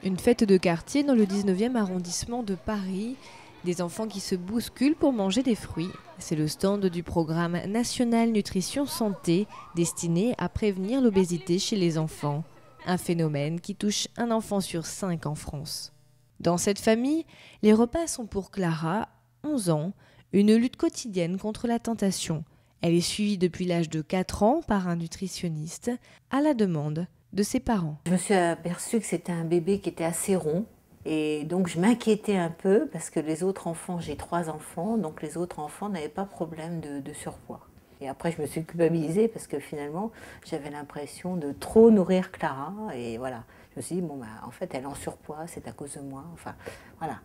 Une fête de quartier dans le 19e arrondissement de Paris. Des enfants qui se bousculent pour manger des fruits. C'est le stand du programme national nutrition santé destiné à prévenir l'obésité chez les enfants. Un phénomène qui touche un enfant sur 5 en France. Dans cette famille, les repas sont pour Clara, 11 ans, une lutte quotidienne contre la tentation. Elle est suivie depuis l'âge de 4 ans par un nutritionniste à la demande de ses parents. Je me suis aperçue que c'était un bébé qui était assez rond et donc je m'inquiétais un peu parce que les autres enfants, j'ai 3 enfants, donc les autres enfants n'avaient pas de problème de surpoids. Et après je me suis culpabilisée parce que finalement j'avais l'impression de trop nourrir Clara et voilà. Je me suis dit bon en fait elle est en surpoids, c'est à cause de moi, enfin voilà.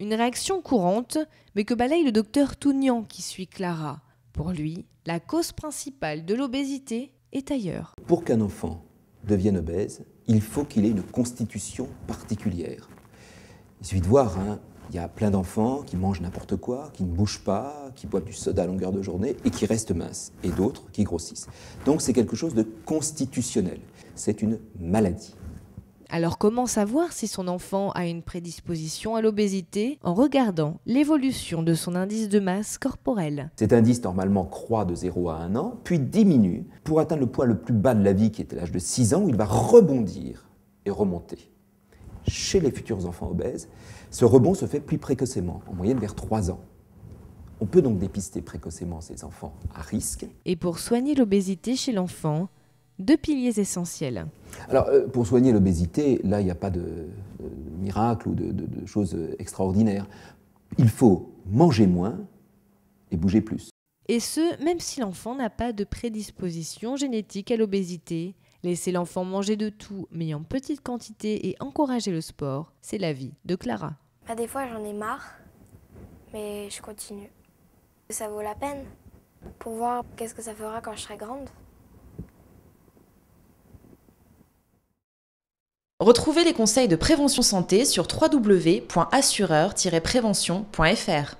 Une réaction courante, mais que balaye le docteur Tougnan qui suit Clara. Pour lui, la cause principale de l'obésité est ailleurs. Pour qu'un enfant devienne obèse, il faut qu'il ait une constitution particulière. Il suffit de voir, il y a plein d'enfants qui mangent n'importe quoi, qui ne bougent pas, qui boivent du soda à longueur de journée et qui restent minces, et d'autres qui grossissent. Donc c'est quelque chose de constitutionnel, c'est une maladie. Alors comment savoir si son enfant a une prédisposition à l'obésité? En regardant l'évolution de son indice de masse corporelle. Cet indice normalement croît de 0 à 1 an, puis diminue pour atteindre le poids le plus bas de la vie qui est à l'âge de 6 ans où il va rebondir et remonter. Chez les futurs enfants obèses, ce rebond se fait plus précocement, en moyenne vers 3 ans. On peut donc dépister précocement ces enfants à risque. Et pour soigner l'obésité chez l'enfant, 2 piliers essentiels. Alors, pour soigner l'obésité, là, il n'y a pas de miracle ou de choses extraordinaires. Il faut manger moins et bouger plus. Et ce, même si l'enfant n'a pas de prédisposition génétique à l'obésité. Laisser l'enfant manger de tout, mais en petite quantité et encourager le sport, c'est la vie de Clara. Des fois, j'en ai marre, mais je continue. Ça vaut la peine pour voir qu'est-ce que ça fera quand je serai grande. Retrouvez les conseils de prévention santé sur www.assureur-prévention.fr.